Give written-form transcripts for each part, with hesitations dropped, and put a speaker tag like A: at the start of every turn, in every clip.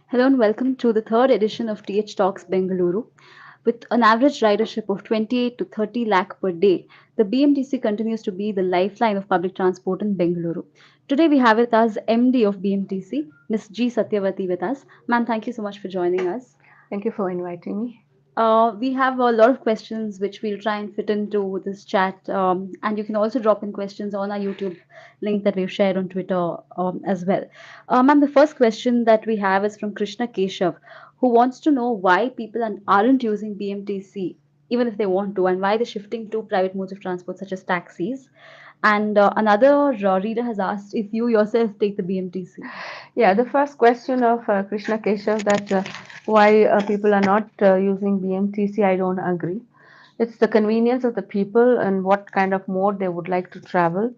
A: Hello and welcome to the third edition of TH Talks Bengaluru. With an average ridership of 28 to 30 lakh per day, the BMTC continues to be the lifeline of public transport in Bengaluru. Today we have with us MD of BMTC, Ms. G. Sathyavathi with us. Ma'am, thank you so much for joining us.
B: Thank you for inviting me.
A: We have a lot of questions which we'll try and fit into this chat. And you can also drop in questions on our YouTube link that we've shared on Twitter as well. Ma'am, the first question that we have is from Krishna Keshav, who wants to know why people aren't using BMTC, even if they want to, and why they're shifting to private modes of transport such as taxis. And another reader has asked if you yourself take the BMTC.
B: Yeah, the first question of Krishna Keshav that why people are not using BMTC, I don't agree. It's the convenience of the people and what kind of mode they would like to travel.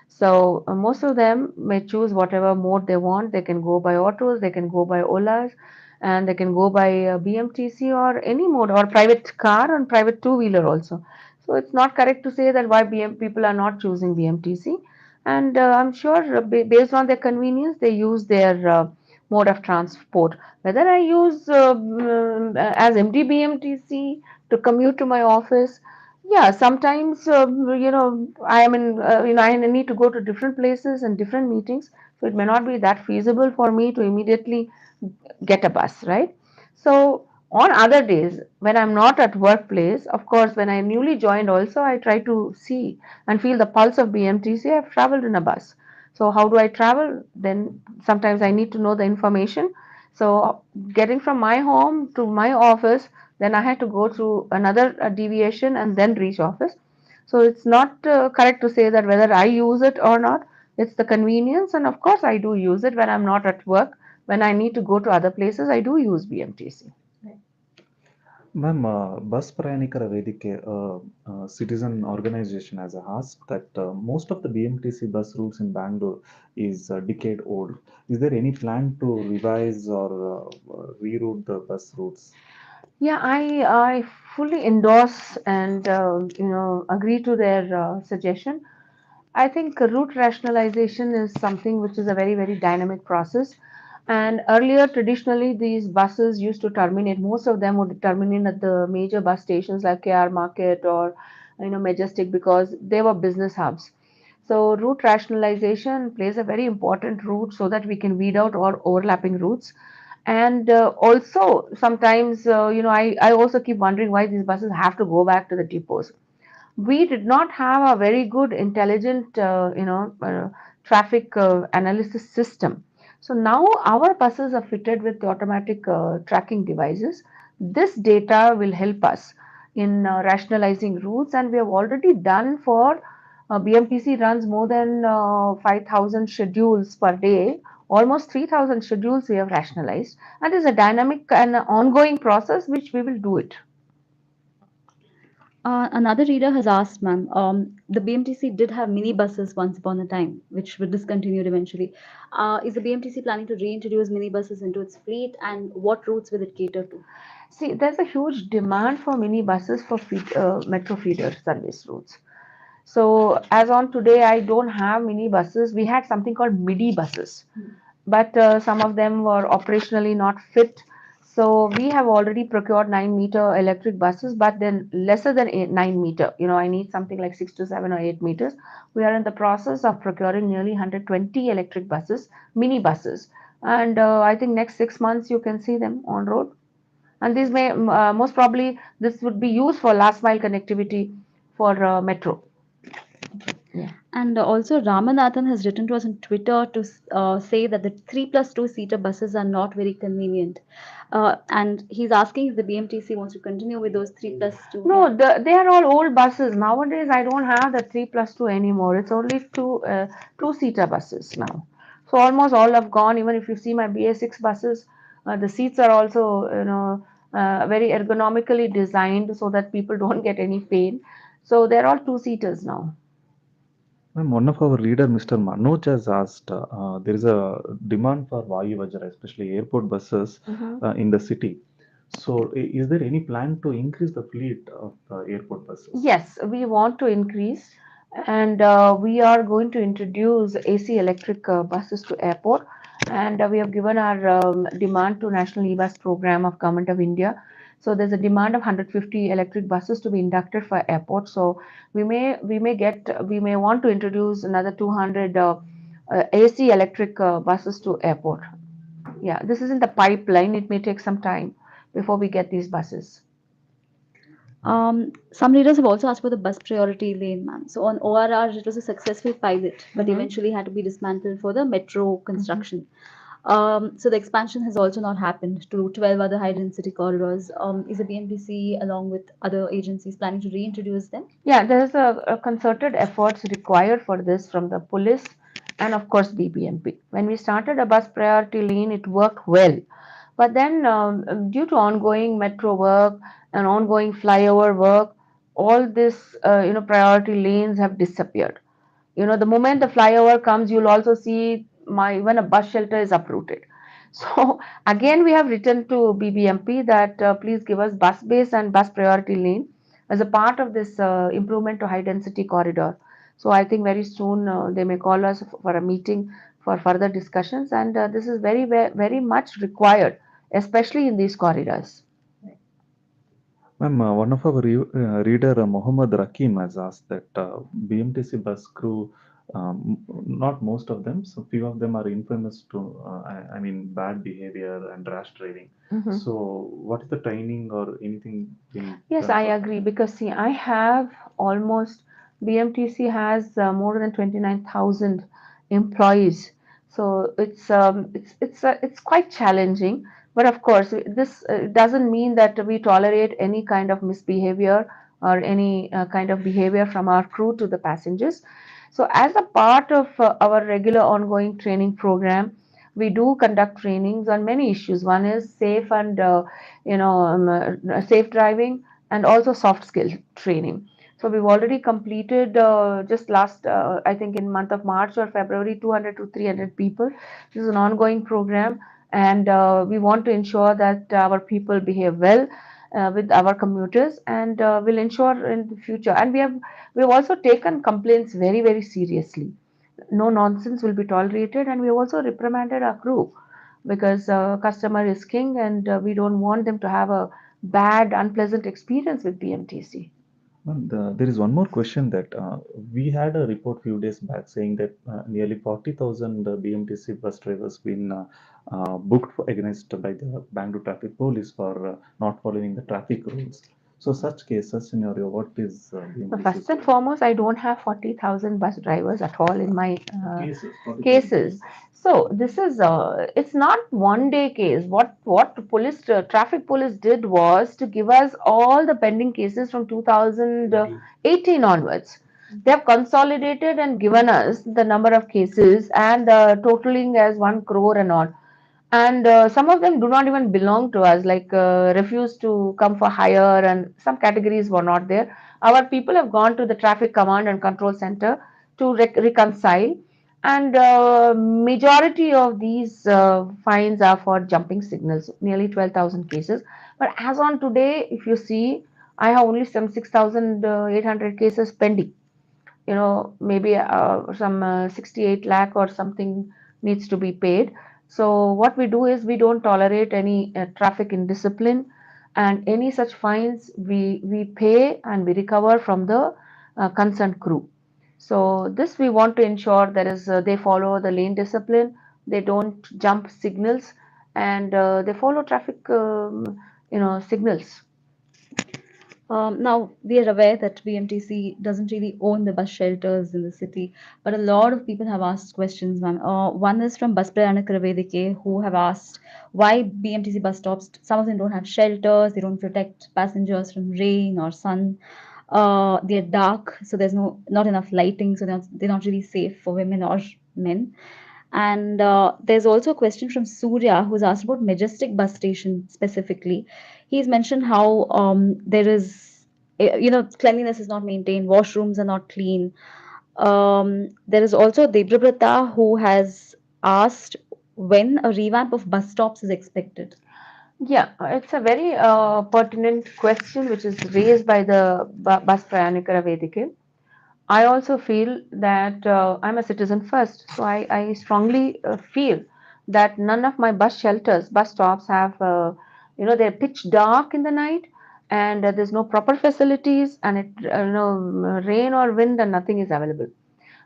B: So most of them may choose whatever mode they want. They can go by autos, they can go by Olas, and they can go by BMTC or any mode or private car and private two-wheeler also. So it's not correct to say that why people are not choosing BMTC. And I'm sure based on their convenience, they use their mode of transport. Whether I use as MD BMTC to commute to my office, yeah, sometimes I am in I need to go to different places and different meetings, so it may not be that feasible for me to immediately get a bus, right? So on other days when I'm not at workplace, of course, when I newly joined, also I try to see and feel the pulse of BMTC. I've traveled in a bus. So how do I travel? Then sometimes I need to know the information. So getting from my home to my office, then I had to go through another deviation and then reach office. So it's not correct to say that whether I use it or not. It's the convenience, and of course I do use it when I'm not at work. When I need to go to other places, I do use BMTC.
C: Ma'am, Bus Prayanikara Vedike, citizen organization, has asked that most of the BMTC bus routes in Bangalore is a decade old. Is there any plan to revise or reroute the bus routes?
B: Yeah, I fully endorse and agree to their suggestion. I think route rationalization is something which is a very dynamic process. And earlier, traditionally, these buses used to terminate. Most of them would terminate at the major bus stations like KR Market or Majestic, because they were business hubs. So route rationalization plays a very important role so that we can weed out all overlapping routes. And also sometimes, I also keep wondering why these buses have to go back to the depots. We did not have a very good intelligent traffic analysis system. So now our buses are fitted with automatic tracking devices. This data will help us in rationalizing routes, and we have already done for BMTC runs more than 5,000 schedules per day. Almost 3,000 schedules we have rationalized, and it's a dynamic and ongoing process which we will do it.
A: Another reader has asked, ma'am, the BMTC did have mini buses once upon a time, which were discontinued eventually. Is the BMTC planning to reintroduce mini buses into its fleet, and what routes will it cater to?
B: See, there's a huge demand for mini buses for metro feeder service routes. So, as on today, I don't have mini buses. We had something called midi buses, but some of them were operationally not fit. So, we have already procured 9-meter electric buses, but then lesser than 9 meter. I need something like 6 to 7 or 8 meters. We are in the process of procuring nearly 120 electric buses, mini buses, and I think next 6 months you can see them on road. And these may most probably this would be used for last mile connectivity for metro. Yeah.
A: And also, Ramanathan has written to us on Twitter to say that the 3+2 seater buses are not very convenient. And he's asking if the BMTC wants to continue with those 3+2.
B: No, they are all old buses. Nowadays, I don't have the 3+2 anymore. It's only two-seater buses now. So almost all have gone. Even if you see my BA6 buses, the seats are also very ergonomically designed so that people don't get any pain. So they're all two-seaters now.
C: Ma'am, one of our reader, Mr. Manoj, has asked there is a demand for Vayu Vajra, especially airport buses
B: Mhm.
C: in the city. So, is there any plan to increase the fleet of airport buses?
B: Yes, we want to increase, and we are going to introduce AC electric buses to airport. and we have given our demand to National E-Bus program of Government of India. So there's a demand of 150 electric buses to be inducted for airport. So we may want to introduce another 200 AC electric buses to airport. Yeah, this is in the pipeline. It may take some time before we get these buses.
A: Some readers have also asked for the bus priority lane, ma'am. So on ORR, it was a successful pilot, but
B: Mm-hmm.
A: eventually had to be dismantled for the metro
B: Mm-hmm.
A: construction. So the expansion has also not happened to 12 other high density corridors. Is the BMTC, along with other agencies, planning to reintroduce them?
B: Yeah, there's a concerted efforts required for this from the police and of course BBMP. When we started a bus priority lane, it worked well. But then, due to ongoing metro work and ongoing flyover work, all this, priority lanes have disappeared. The moment the flyover comes, you'll also see my even a bus shelter is uprooted. So again, we have written to BBMP that please give us bus base and bus priority lane as a part of this improvement to high density corridor. So I think very soon they may call us for a meeting for further discussions, and this is very much required, especially in these corridors.
C: Ma'am, one of our reader, Mohammed Rakim, has asked that BMTC bus crew, not most of them, so few of them are infamous to, I mean, bad behavior and rash driving.
B: Mhm.
C: So, what is the training or anything being
B: Yes,
C: done
B: I
C: for them?
B: agree because see, I have almost BMTC has more than 29,000 employees, so it's quite challenging. But of course, this doesn't mean that we tolerate any kind of misbehavior or any kind of behavior from our crew to the passengers. So, as a part of our regular ongoing training program, we do conduct trainings on many issues. One is safe and safe driving and also soft skill training. So we've already completed just last, I think in month of March or February, 200 to 300 people. This is an ongoing program, and we want to ensure that our people behave well with our commuters, and will ensure in the future. And we have also taken complaints very seriously. No nonsense will be tolerated, and we have also reprimanded our crew because customer is king, and we don't want them to have a bad, unpleasant experience with BMTC.
C: Ma'am, there is one more question that we had a report few days back saying that nearly 40,000 BMTC bus drivers been booked against by the Bangalore traffic police for not following the traffic rules. So such case, such scenario, what is
B: So
C: BMTC
B: first
C: is
B: and
C: going?
B: foremost, I don't have 40,000 bus drivers at all in my
C: Cases, 40,000
B: cases.
C: cases.
B: So this is it's not one day case. What police traffic police did was to give us all the pending cases from 2018 onwards. They have consolidated and given us the number of cases and totaling as 1 crore and all. And some of them do not even belong to us, like refuse to come for hire, and some categories were not there. Our people have gone to the traffic command and control center to reconcile, and majority of these fines are for jumping signals, nearly 12,000 cases. But as on today, if you see, I have only some 6,800 cases pending. Maybe some 68 lakh or something needs to be paid. So what we do is we don't tolerate any traffic indiscipline, and any such fines we pay and we recover from the concerned crew. So this we want to ensure that is they follow the lane discipline, they don't jump signals, and they follow traffic signals.
A: Now, we are aware that BMTC doesn't really own the bus shelters in the city, but a lot of people have asked questions, ma'am. One is from Bus Prayanikara Vedike, who have asked why BMTC bus stops, some of them don't have shelters, they don't protect passengers from rain or sun. They're dark, so there's not enough lighting, so they're not really safe for women or men. And there's also a question from Surya who's asked about Majestic bus station specifically. He's mentioned how there is, cleanliness is not maintained, washrooms are not clean. There is also Debrabrata who has asked when a revamp of bus stops is expected.
B: Yeah, it's a very pertinent question which is raised by the Bus Prayanikara Vedike. I also feel that I'm a citizen first, so I strongly feel that none of my bus shelters, bus stops have, they're pitch dark in the night, and there's no proper facilities, and rain or wind and nothing is available.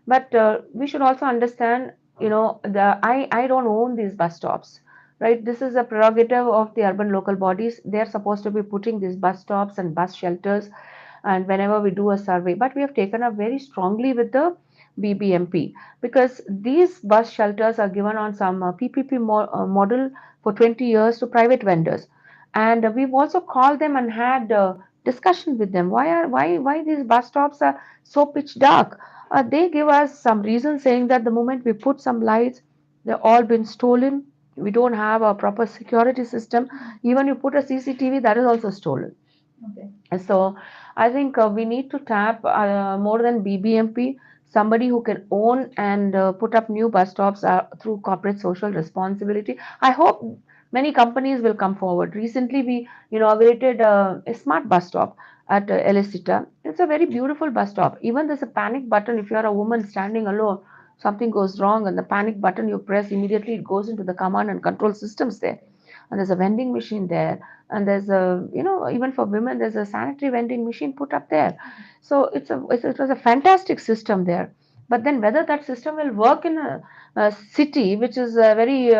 B: But we should also understand, I don't own these bus stops, right? This is a prerogative of the urban local bodies. They're supposed to be putting these bus stops and bus shelters, and whenever we do a survey, but we have taken up very strongly with the BBMP, because these bus shelters are given on some PPP model for 20 years to private vendors, and we've also called them and had discussion with them. Why these bus stops are so pitch dark? They give us some reason saying that the moment we put some lights, they're all been stolen. We don't have a proper security system. Even you put a CCTV, that is also stolen.
A: Okay.
B: So I think we need to tap more than BBMP, somebody who can own and put up new bus stops through corporate social responsibility. I hope many companies will come forward. Recently, we inaugurated a smart bus stop at Elicita. It's a very beautiful bus stop. Even there's a panic button. If you are a woman standing alone, something goes wrong, and the panic button you press, immediately it goes into the command and control systems there. And there's a vending machine there, and there's a, even for women, there's a sanitary vending machine put up there. So it was a fantastic system there. But then whether that system will work in a city which is a very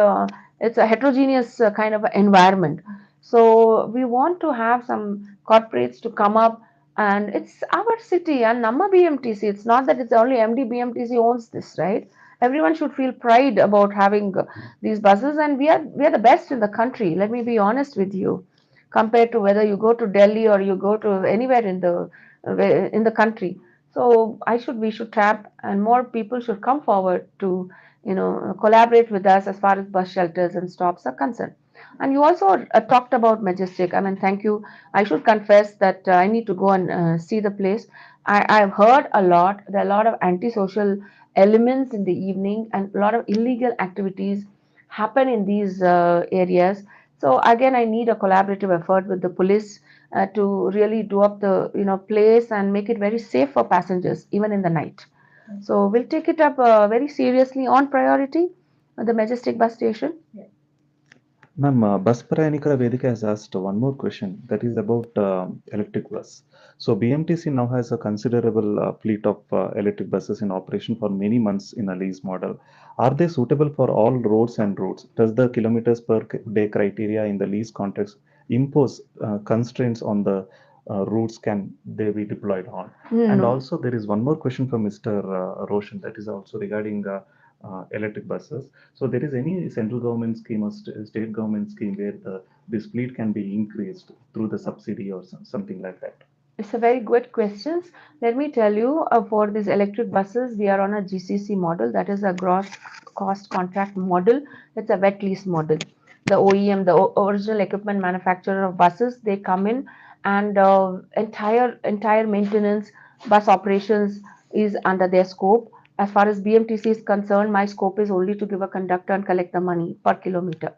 B: it's a heterogeneous kind of environment. So we want to have some corporates to come up, and it's our city and Namma BMTC. It's not that it's only MD BMTC owns this, right? Everyone should feel pride about having these buses, and we are the best in the country. Let me be honest with you, compared to whether you go to Delhi or you go to anywhere in the country. So we should tap, and more people should come forward to collaborate with us as far as bus shelters and stops are concerned. And you also talked about Majestic. I mean, thank you. I should confess that I need to go and see the place. I've heard a lot. There are a lot of antisocial elements in the evening, and a lot of illegal activities happen in these areas. So again, I need a collaborative effort with the police to really do up the place and make it very safe for passengers even in the night. So we'll take it up very seriously on priority, the Majestic bus station.
C: Ma'am, Bus Prayanikara Vedika has asked one more question that is about electric bus. So BMTC now has a considerable fleet of electric buses in operation for many months in a lease model. Are they suitable for all roads and routes? Does the kilometers per day criteria in the lease context impose constraints on the routes can they be deployed on? And
B: No.
C: also there is one more question from Mr. Roshan that is also regarding electric buses. So there is any central government scheme or state government scheme where this fleet can be increased through the subsidy or something like that?
B: It's a very good question. Let me tell you, for these electric buses, we are on a GCC model, that is a gross cost contract model. It's a wet lease model. The OEM, the original equipment manufacturer of buses, they come in, and entire maintenance, bus operations is under their scope. As far as BMTC is concerned, my scope is only to give a conductor and collect the money per kilometer.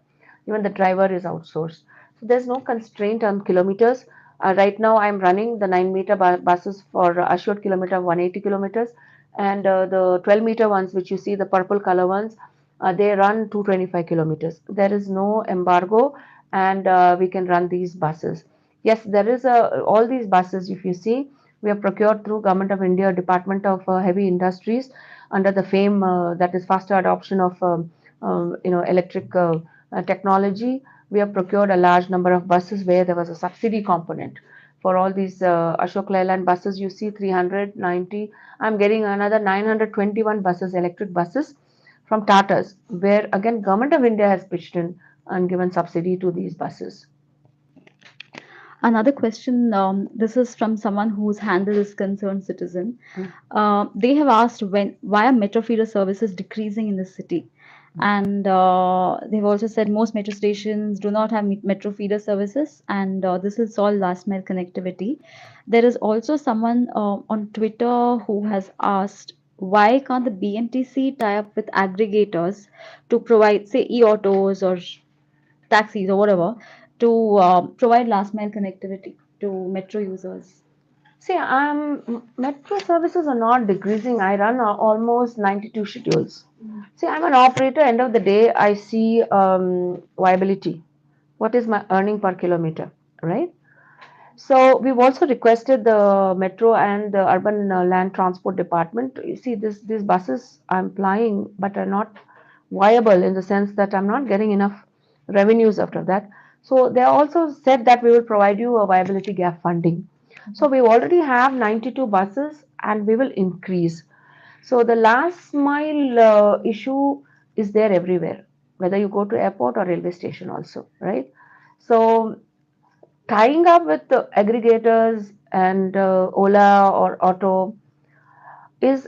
B: Even the driver is outsourced. So there's no constraint on kilometers. Right now, I'm running the 9-meter buses for assured kilometer 180 kilometers, and the 12-meter ones, which you see, the purple color ones, they run 225 kilometers. There is no embargo, and we can run these buses. Yes, there is all these buses. If you see, we are procured through Government of India Department of Heavy Industries under the FAME, that is faster adoption of electric technology. We have procured a large number of buses where there was a subsidy component. For all these Ashok Leyland buses, you see 390. I'm getting another 921 buses, electric buses from Tatas, where again Government of India has pitched in and given subsidy to these buses.
A: Another question, this is from someone who's handled this concerned citizen. They have asked why are metro feeder services decreasing in the city? And they've also said most metro stations do not have metro feeder services, and this is all last mile connectivity. There is also someone on Twitter who has asked why can't the BMTC tie up with aggregators to provide, say, e-autos or taxis or whatever, to provide last mile connectivity to metro users.
B: See, metro services are not decreasing. I run almost 92 schedules. See, I'm an operator. End of the day, I see viability. What is my earning per kilometer, right? So we've also requested the metro and the urban land transport department. You see, these buses I'm plying, but are not viable in the sense that I'm not getting enough revenues after that. So they also said that we will provide you a viability gap funding. So we already have 92 buses, and we will increase. So the last mile issue is there everywhere, whether you go to airport or railway station also, right? So tying up with the aggregators and Ola or Auto is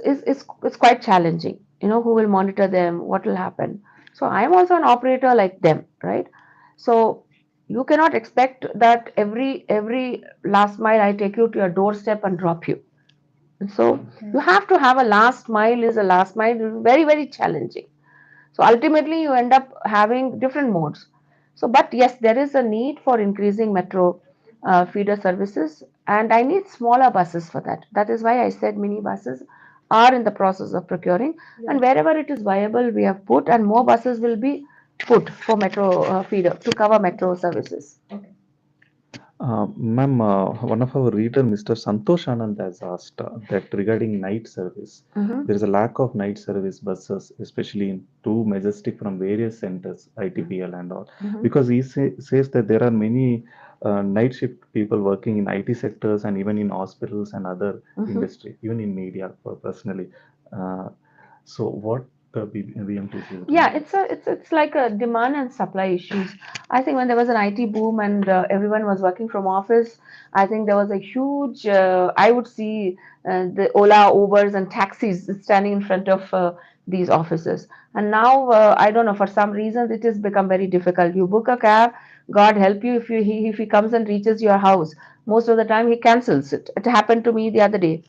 B: quite challenging. You know, who will monitor them? What will happen? So I am also an operator like them, right? So you cannot expect that every last mile I take you to your doorstep and drop you. So you
A: Okay.
B: have to have a last mile is a last mile, very challenging. So ultimately, you end up having different modes. So, but yes, there is a need for increasing metro feeder services, and I need smaller buses for that. That is why I said mini buses are in the process of procuring,
A: Yeah.
B: and wherever it is viable, we have put, and more buses will be put for metro feeder to cover metro services.
A: Okay.
C: Ma'am, one of our reader, Mr. Santosh Anand, has asked that regarding night service,
B: Mhm.
C: there is a lack of night service buses, especially in two Majestic from various centers, ITPL and all,
B: Mhm.
C: because he says that there are many night shift people working in IT sectors and even in hospitals and other
B: Mhm.
C: industry, even in media personally. Uh, so what the BMTC is looking
B: Yeah,
C: at?
B: it's like a demand and supply issues. I think when there was an IT boom and everyone was working from office, I think there was a huge. I would see the Ola, Ubers, and taxis standing in front of these offices. And now I don't know, for some reasons it has become very difficult. You book a cab, God help you if he comes and reaches your house. Most of the time he cancels it. It happened to me the other day.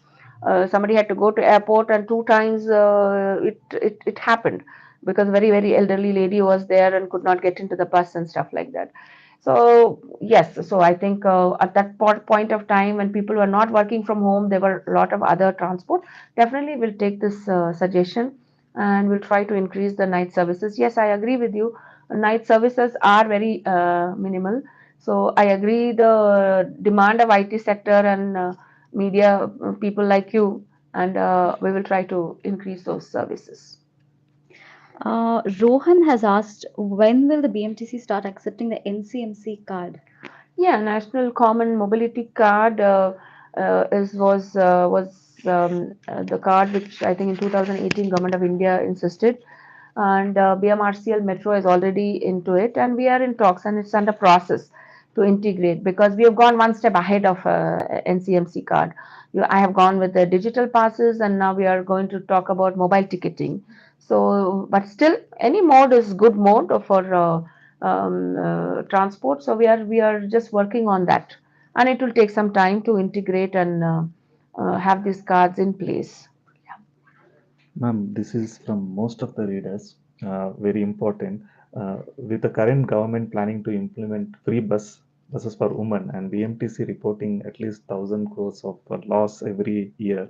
B: Somebody had to go to airport, and two times it happened because very elderly lady was there and could not get into the bus and stuff like that. So yes, so I think at that point of time when people were not working from home, there were a lot of other transport. Definitely we'll take this suggestion, and we'll try to increase the night services. Yes, I agree with you. Night services are very minimal. So I agree the demand of IT sector and media people like you, and we will try to increase those services.
A: Rohan has asked, when will the BMTC start accepting the NCMC card?
B: Yeah, National Common Mobility Card was the card which I think in 2018 Government of India insisted, and BMRCL Metro is already into it, and we are in talks, and it's under process to integrate because we have gone one step ahead of NCMC card. I have gone with the digital passes, and now we are going to talk about mobile ticketing. So, but still, any mode is good mode for transport. So we are just working on that, and it will take some time to integrate and have these cards in place.
C: Ma'am, this is from most of the readers, very important. With the current government planning to implement free buses for women and BMTC reporting at least 1,000 crores of loss every year,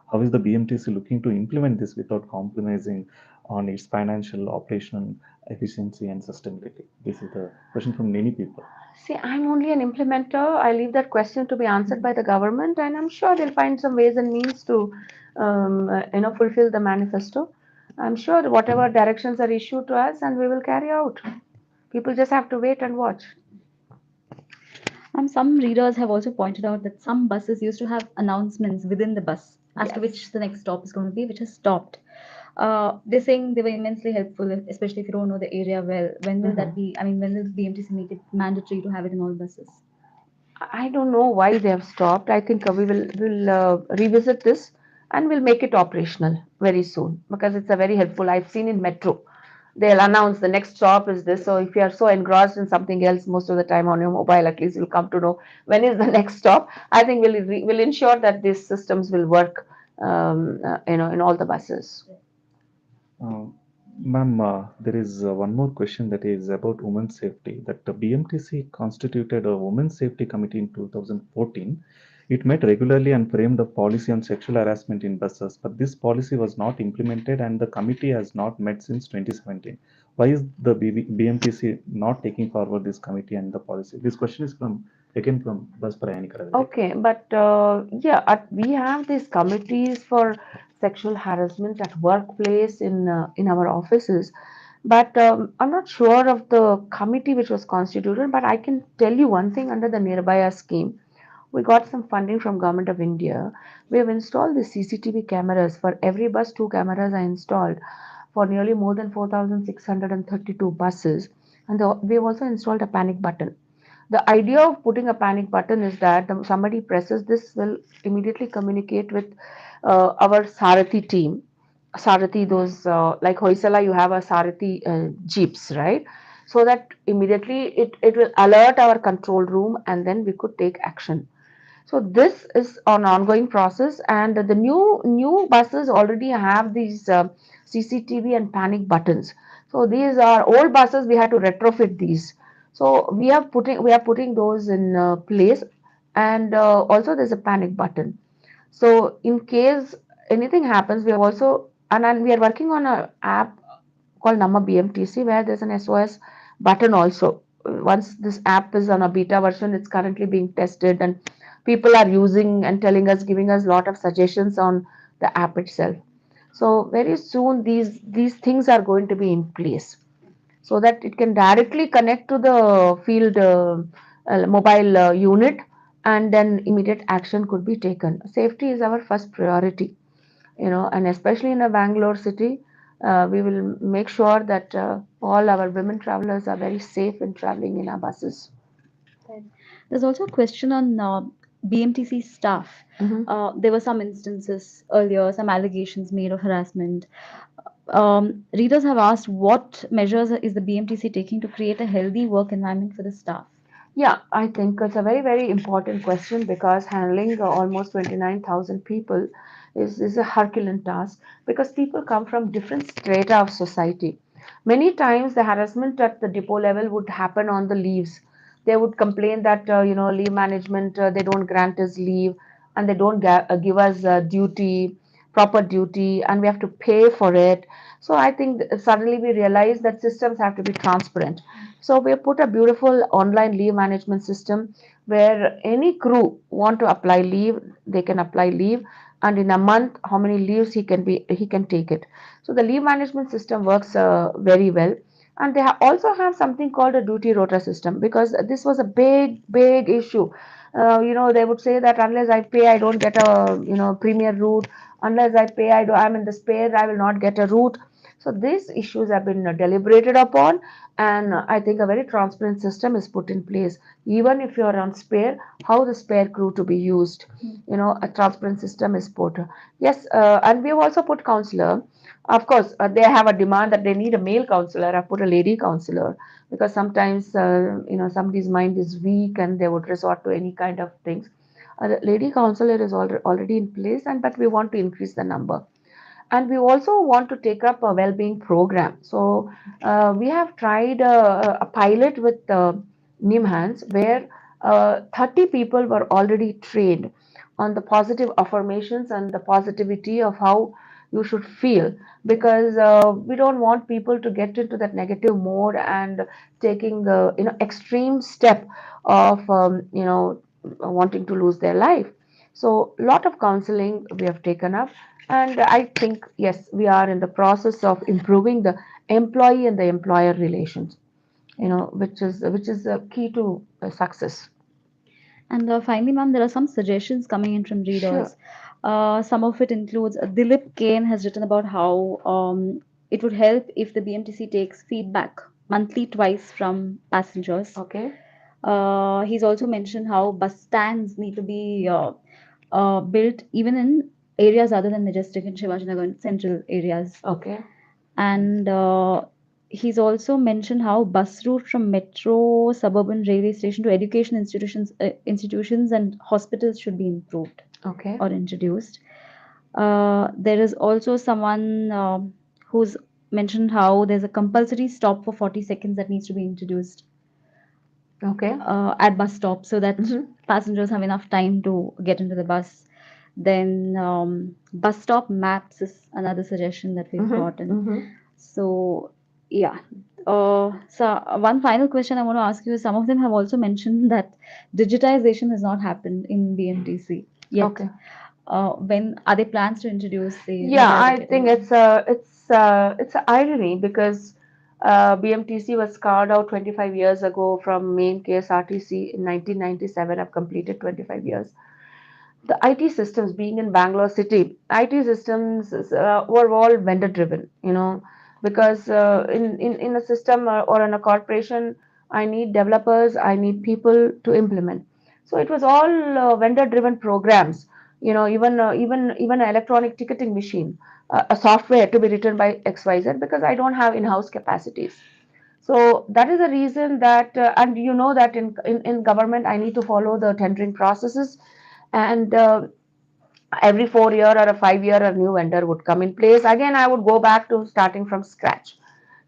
C: how is the BMTC looking to implement this without compromising on its financial, operational efficiency and sustainability? This is the question from many people.
B: See, I'm only an implementer. I leave that question to be answered by the government, and I'm sure they'll find some ways and means to, fulfill the manifesto. I'm sure whatever directions are issued to us, and we will carry out. People just have to wait and watch.
A: And some readers have also pointed out that some buses used to have announcements within the bus as to
B: Yes.
A: which the next stop is going to be, which has stopped. They're saying they were immensely helpful, especially if you don't know the area well. When will that
B: Mhm.
A: be? I mean, when will the BMTC make it mandatory to have it in all buses?
B: I don't know why they have stopped. I think we will revisit this, and we'll make it operational very soon because it's a very helpful. I've seen in Metro, they'll announce the next stop is this. So if you are so engrossed in something else, most of the time on your mobile, at least you'll come to know when is the next stop. I think we'll ensure that these systems will work, in all the buses.
C: Uh, Ma'am, there is one more question that is about women's safety. That the BMTC constituted a women's safety committee in 2014. It met regularly and framed a policy on sexual harassment in buses, but this policy was not implemented and the committee has not met since 2017. Why is the BMTC not taking forward this committee and the policy? This question is from again from Bus Prayanikara Vedika.
B: Okay, but yeah, we have these committees for sexual harassment at workplace in our offices, but I'm not sure of the committee which was constituted. But I can tell you one thing: under the Nirbhaya scheme, we got some funding from Government of India. We have installed the CCTV cameras for every bus. Two cameras are installed for nearly more than 4,632 buses, and we have also installed a panic button. The idea of putting a panic button is that somebody presses this will immediately communicate with our Sarathi team. Sarathi, those like Hoysala, you have a Sarathi jeeps, right? So that immediately it will alert our control room and then we could take action. So this is an ongoing process, and the new buses already have these CCTV and panic buttons. So these are old buses. We had to retrofit these. So we are putting those in place, and also there's a panic button. So in case anything happens, we have also and we are working on a app called Namma BMTC where there's an SOS button also. Once this app is on a beta version, it's currently being tested and people are using and telling us, giving us a lot of suggestions on the app itself. So very soon these things are going to be in place so that it can directly connect to the field mobile unit and then immediate action could be taken. Safety is our first priority, and especially in a Bangalore city, we will make sure that all our women travelers are very safe in traveling in our buses.
A: Right. There's also a question on BMTC staff.
B: Mhm.
A: There were some instances earlier, some allegations made of harassment. Readers have asked what measures is the BMTC taking to create a healthy work environment for the staff?
B: Yeah, I think it's a very, very important question because handling almost 29,000 people is a Herculean task because people come from different strata of society. Many times the harassment at the depot level would happen on the leaves. They would complain that, leave management, they don't grant us leave and they don't give us proper duty, and we have to pay for it. So I think suddenly we realize that systems have to be transparent. So we put a beautiful online leave management system where any crew want to apply leave, they can apply leave, and in a month, how many leaves he can take it. So the leave management system works very well, and they also have something called a duty rota system because this was a big issue. They would say that unless I pay, I don't get a premier route. Unless I pay, I'm in the spare, I will not get a route. So these issues have been deliberated upon, and I think a very transparent system is put in place. Even if you are on spare, how the spare crew to be used, a transparent system is put. Yes, and we have also put counselor. Of course, they have a demand that they need a male counselor. I put a lady counselor because sometimes somebody's mind is weak and they would resort to any kind of things. A lady counselor is already in place, and but we want to increase the number, and we also want to take up a well-being program. So we have tried a pilot with Nimhans where 30 people were already trained on the positive affirmations and the positivity of how you should feel, because we don't want people to get into that negative mode and taking the extreme step of wanting to lose their life. So lot of counseling we have taken up, and I think, yes, we are in the process of improving the employee and the employer relations, which is a key to success.
A: And finally, ma'am, there are some suggestions coming in from
B: Sure.
A: readers. Some of it includes Dilip Kane has written about how it would help if the BMTC takes feedback monthly twice from passengers.
B: Okay.
A: He's also mentioned how bus stands need to be built even in areas other than Majestic and Shivajinagar and central areas.
B: Okay.
A: And he's also mentioned how bus route from metro, suburban railway station to education institutions and hospitals should be improved
B: Okay.
A: or introduced. There is also someone who's mentioned how there's a compulsory stop for 40 seconds that needs to be introduced.
B: Okay.
A: at bus stops so that
B: Mm-hmm.
A: passengers have enough time to get into the bus. Then bus stop maps is another suggestion that we've
B: Mm-hmm.
A: gotten.
B: Mm-hmm.
A: So yeah. So one final question I want to ask you is some of them have also mentioned that digitization has not happened in BMTC yet.
B: Okay.
A: When are there plans to introduce the
B: Yeah,
A: mobile
B: I
A: ticketing?
B: think it's an irony because BMTC was carved out 25 years ago from main KSRTC in 1997. I've completed 25 years. The IT systems being in Bangalore city, IT systems were all vendor driven, because in a system or in a corporation, I need developers, I need people to implement. So it was all vendor driven programs, even an electronic ticketing machine, a software to be written by XYZ because I don't have in-house capacities. So that is the reason that, and you know that in government, I need to follow the tendering processes, and every 4 year or a 5 year a new vendor would come in place. Again, I would go back to starting from scratch.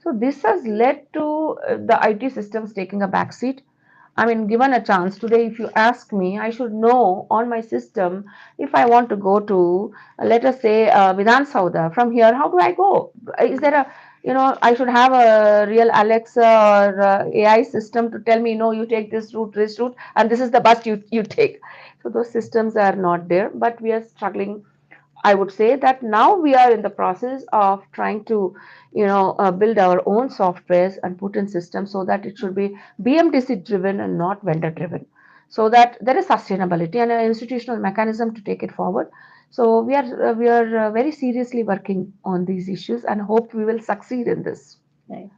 B: So this has led to the IT systems taking a backseat. I mean, given a chance today, if you ask me, I should know on my system if I want to go to, let us say, Vidhan Sauda. From here, how do I go? Is there a, I should have a real Alexa or AI system to tell me, no, you take this route, and this is the bus you take. So those systems are not there, but we are struggling. I would say that now we are in the process of trying to, build our own softwares and put in systems so that it should be BMTC driven and not vendor driven, so that there is sustainability and an institutional mechanism to take it forward. So we are very seriously working on these issues and hope we will succeed in this.
A: Right.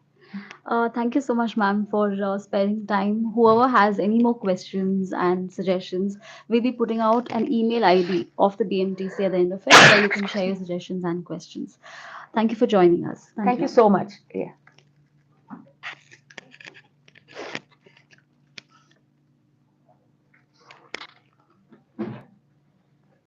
A: Thank you so much, ma'am, for sparing time. Whoever has any more questions and suggestions, we'll be putting out an email ID of the BMTC at the end of it where you can share your suggestions and questions. Thank you for joining us. Thank
B: Thank
A: you,
B: you
A: ma'am.
B: so much. Yeah.